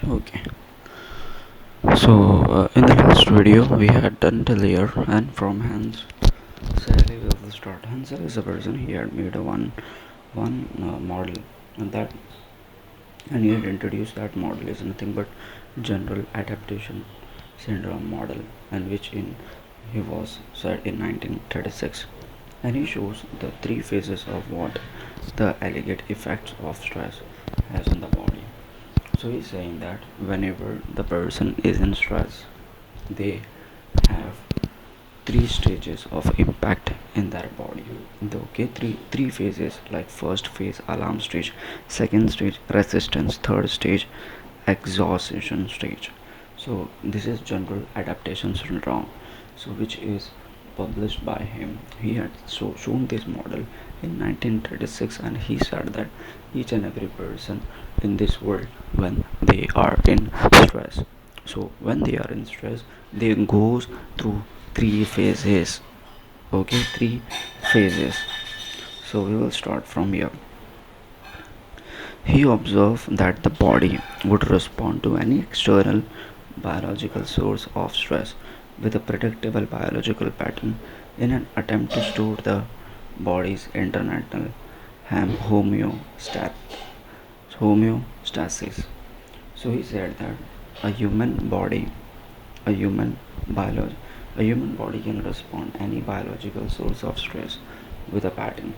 Okay, so in the last video we had done Talir and from Hans. Sadly, we will start. Hansel is a person. He had made a one model, and that and he had introduced that model is nothing but general adaptation syndrome model, and which in he was said in 1936, and he shows the three phases of what the alleged effects of stress has on the body. So he's saying that whenever the person is in stress, they have three stages of impact in their body. Okay, three phases, like first phase alarm stage, second stage resistance, third stage exhaustion stage. So this is general adaptation syndrome, so which is published by him. He had shown this model in 1936, and he said that each and every person in this world, when they are in stress, so when they are in stress, they goes through three phases. Okay, three phases. So we will start from here. He observed that the body would respond to any external biological source of stress with a predictable biological pattern in an attempt to store the body's internal homeostasis. So he said that a human body, a human biology, a human body can respond any biological source of stress with a pattern.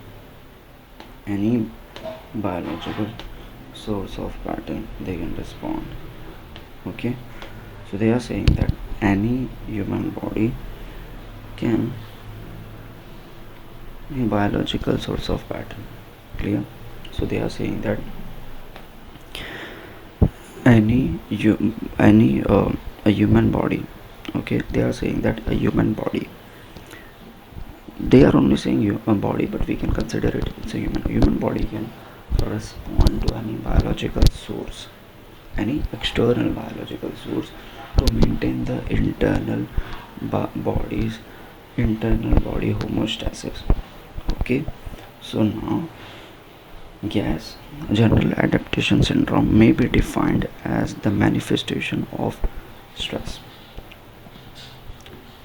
Any biological source of pattern they can respond. Okay, so they are saying that any human body can a biological source of pattern. Clear? So they are saying that any a human body. Okay, they are saying that a human body, they are only saying a body, but we can consider it it's a human body can respond to any biological source, any external biological source, to maintain the body's internal body homeostasis. Okay, so now gas general adaptation syndrome may be defined as the manifestation of stress.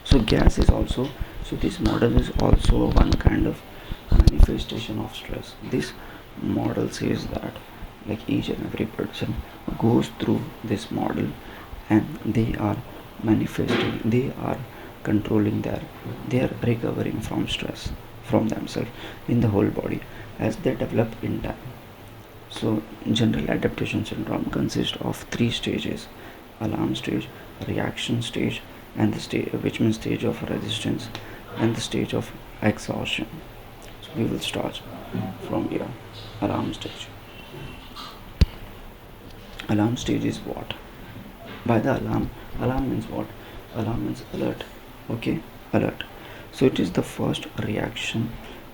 So gas is also, so this model is also one kind of manifestation of stress. This model says that like each and every person goes through this model, and they are manifesting, they are controlling they are recovering from stress from themselves in the whole body as they develop in time. So general adaptation syndrome consists of three stages: alarm stage, reaction stage, and the stage which means stage of resistance, and the stage of exhaustion. So we will start from here. Alarm stage. Alarm stage is what? By the alarm means what? Alarm means alert. Okay, alert. So it is the first reaction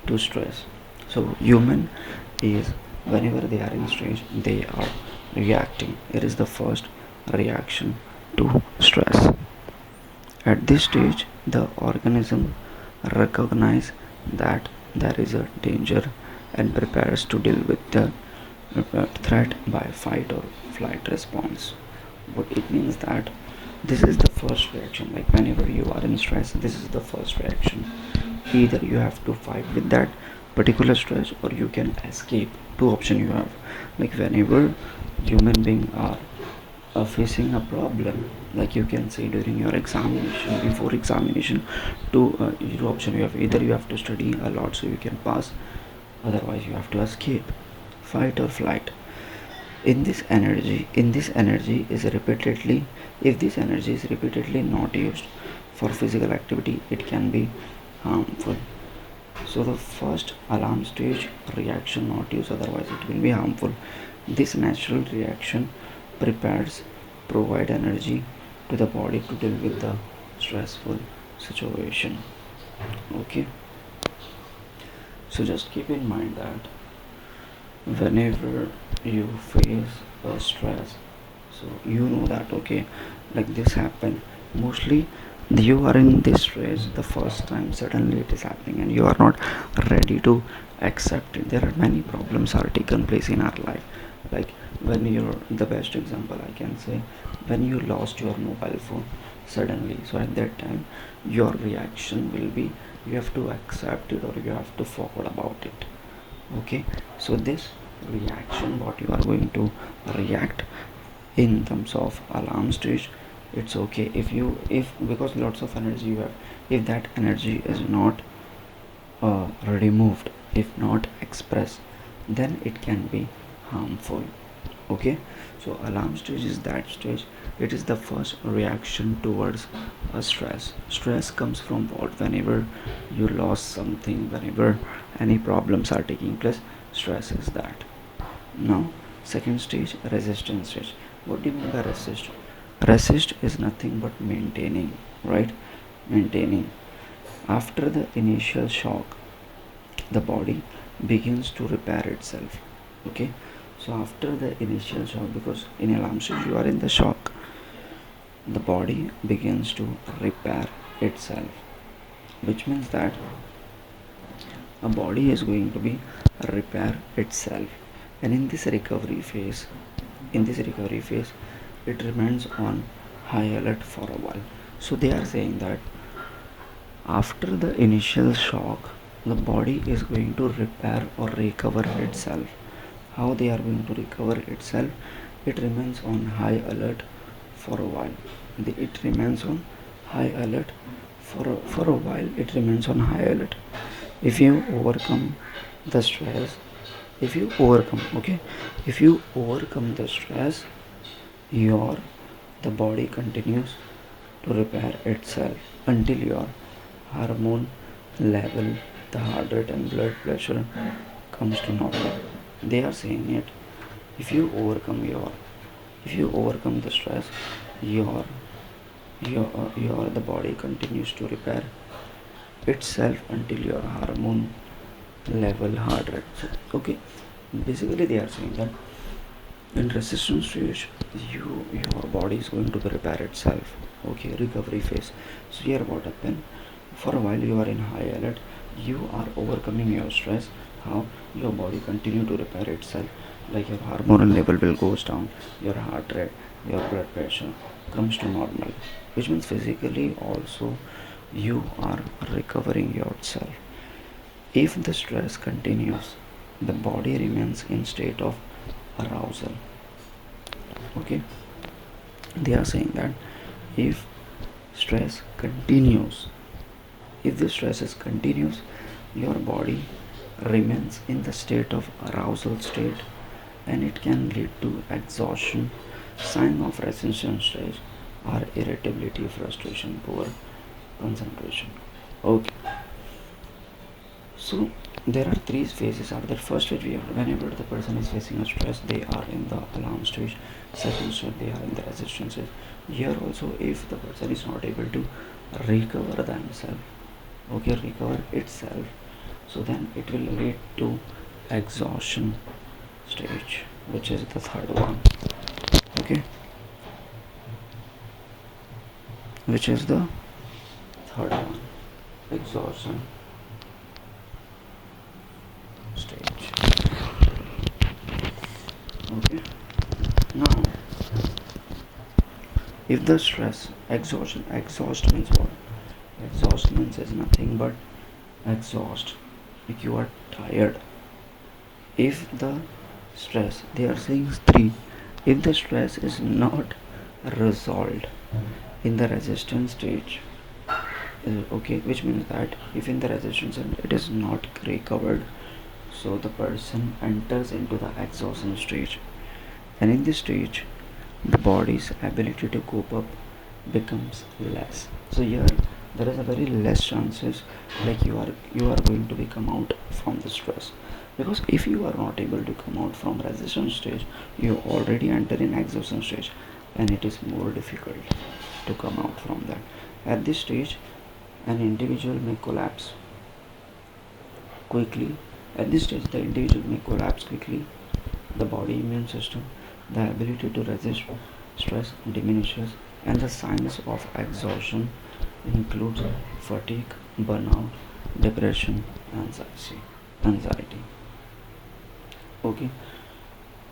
to stress. So human is, whenever they are in stress, they are reacting. It is the first reaction to stress. At this stage, the organism recognizes that there is a danger and prepares to deal with the threat by fight or flight response. But it means that this is the first reaction. Like whenever you are in stress, this is the first reaction. Either you have to fight with that particular stress, or you can escape. Two options you have. Like whenever human beings are facing a problem, like you can say during your examination, before examination, two option you have. Either you have to study a lot so you can pass, otherwise you have to escape, fight or flight. In this energy is repeatedly, if this energy is repeatedly not used for physical activity, it can be harmful. So the first alarm stage reaction not used, otherwise it will be harmful. This natural reaction prepares, provide energy to the body to deal with the stressful situation. Okay, so just keep in mind that whenever you face a stress, so you know that okay, like this happened, mostly you are in this stress the first time, suddenly it is happening and you are not ready to accept it. There are many problems are taken place in our life, like when you're the best example I can say, when you lost your mobile phone suddenly, so at that time your reaction will be you have to accept it or you have to forget about it. Okay, so this reaction what you are going to react in terms of alarm stage, it's okay if because lots of energy you have, if that energy is not removed, if not expressed, then it can be harmful. Okay, so alarm stage is that stage. It is the first reaction towards a stress comes from what? Whenever you lost something, whenever any problems are taking place, stress is that. Now second stage, resistance stage. What do you mean by resist? Resist is nothing but maintaining, right? Maintaining. After the initial shock, the body begins to repair itself. Okay, so after the initial shock, because in alarm stage you are in the shock, the body begins to repair itself, which means that a body is going to be repair itself. And in this recovery phase, it remains on high alert for a while. So they are saying that after the initial shock, the body is going to repair or recover itself. How they are going to recover itself? It remains on high alert for a while. It remains on high alert for a while. It remains on high alert. If you overcome the stress, if you overcome, okay, if you overcome the stress, your the body continues to repair itself until your hormone level, the heart rate and blood pressure comes to normal. They are saying it. If you overcome the stress, your the body continues to repair itself until your hormone level, heart rate. So, okay, basically they are saying that in resistance stage, your body is going to repair itself. Okay, recovery phase. So here what happened? For a while you are in high alert, you are overcoming your stress. How? Your body continue to repair itself, like your hormonal level will goes down, your heart rate, your blood pressure comes to normal, which means physically also you are recovering yourself. If the stress continues, the body remains in state of arousal. Okay, they are saying that if stress continues, if the stress is continuous, your body remains in the state of arousal state, and it can lead to exhaustion, sign of resistance stage, or irritability, frustration, poor concentration. Okay, so there are three phases are there. First stage, we have whenever the person is facing a stress, they are in the alarm stage. Second stage, they are in the resistance stage. Here also, if the person is not able to recover themselves, okay, recover itself, so then it will lead to exhaustion stage, which is the third one. Okay, which is the third one, exhaustion stage. Okay, now if the stress, exhaust means what? Exhaust means is nothing but exhaust, like you are tired. If the stress, they are saying three, if the stress is not resolved in the resistance stage, okay, which means that if in the resistance and it is not recovered, so the person enters into the exhaustion stage, and in this stage the body's ability to cope up becomes less. So here there is a very less chances like you are going to be come out from the stress, because if you are not able to come out from resistance stage, you already enter in exhaustion stage, and it is more difficult to come out from that. At this stage, an individual may collapse quickly. At this stage, the individual may collapse quickly. The body immune system, the ability to resist stress diminishes, and the signs of exhaustion includes fatigue, burnout, depression, anxiety. Okay.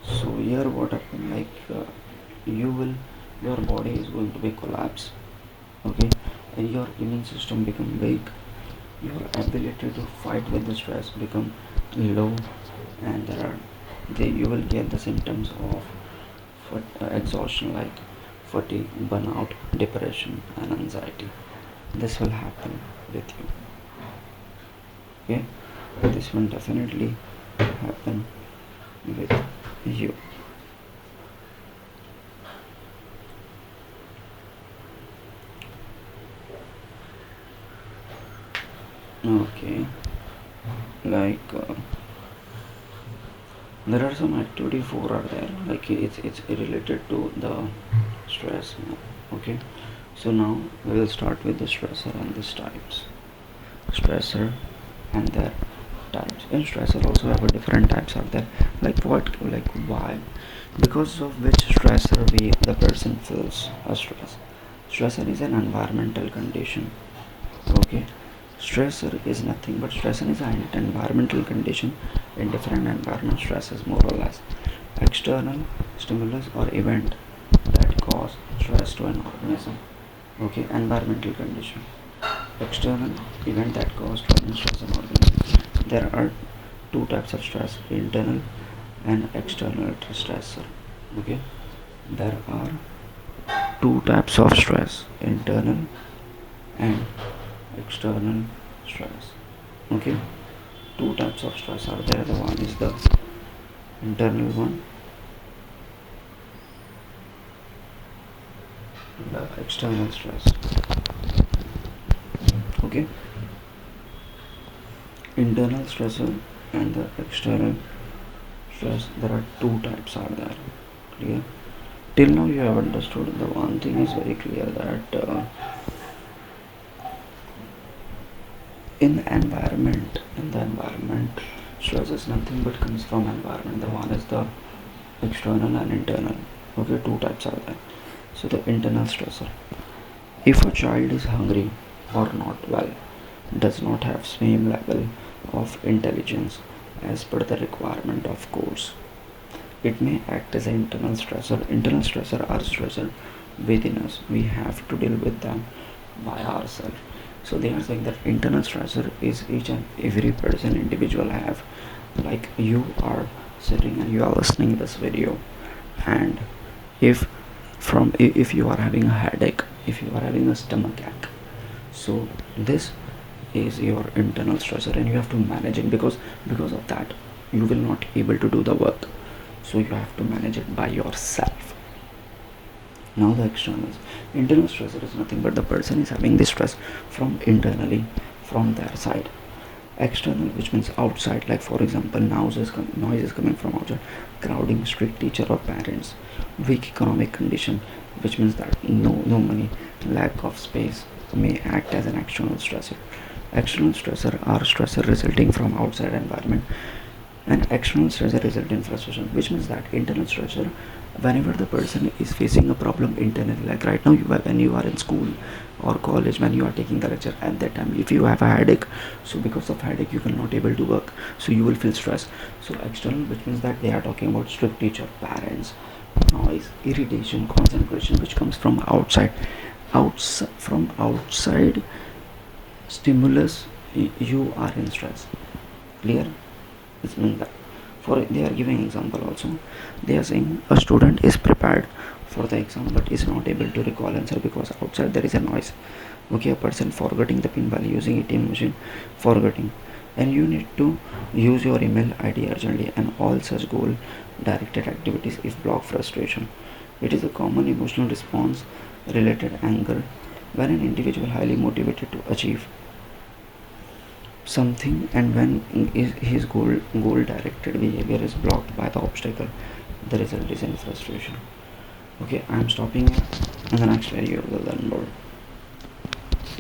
So here what happened, like your body is going to be collapse, okay, and your immune system become weak, your ability to fight with the stress become low, and you will get the symptoms of exhaustion like fatigue, burnout, depression, and anxiety. This will happen with you. Okay, this will definitely happen with you. Okay, like there are some activity four are there, like it's related to the stress. Okay, so now we will start with the stressor and these types. Stressor and their types. And stressor also have a different types are there. Like why? Because of which stressor the person feels a stress. Stressor is an environmental condition. Okay. Stressor is nothing but stressor is an environmental condition in different environment stresses more or less. External stimulus or event that cause stress to an organism. Okay, environmental condition. External event that cause stress in organism. There are two types of stress: internal and external stressor. Okay, there are two types of stress: internal and external stress. Okay, two types of stress are there. The one is the internal one, the external stress. Okay, internal stressor and the external stress. There are two types are there. Clear? Till now you have understood. The one thing is very clear that in the environment stress is nothing but comes from environment. The one is the external and internal. Okay, two types are there. So the internal stressor: if a child is hungry or not well, does not have same level of intelligence as per the requirement of course, it may act as an internal stressor. Internal stressor are stressor within us. We have to deal with them by ourselves. So they are saying that internal stressor is each and every person individual have. Like you are sitting and you are listening this video, and if if you are having a headache, if you are having a stomach ache, so this is your internal stressor and you have to manage it, because of that you will not able to do the work, so you have to manage it by yourself. Now the externals. Internal stressor is nothing but the person is having this stress from internally, from their side. External, which means outside, like for example noise is coming from outside, crowding, strict teacher or parents, weak economic condition, which means that no money, lack of space may act as an external stressor. External stressor are stressor resulting from outside environment, and external stressor result in frustration, which means that internal stressor, whenever the person is facing a problem internally, like right now when you are in school or college, when you are taking the lecture, at that time if you have a headache, so because of headache you cannot able to work, so you will feel stress. So external, which means that they are talking about strict teacher, parents, noise, irritation, concentration, which comes from outside. From outside stimulus, you are in stress. Clear? This means that they are giving example also. They are saying a student is prepared for the exam but is not able to recall answer because outside there is a noise. Okay, a person forgetting the pin while using ATM machine, forgetting, and you need to use your email ID urgently, and all such goal directed activities if block frustration. It is a common emotional response related anger when an individual highly motivated to achieve something, and when his goal directed behavior is blocked by the obstacle, the result is in frustration. Okay, I'm stopping here. In the next video we'll learn more.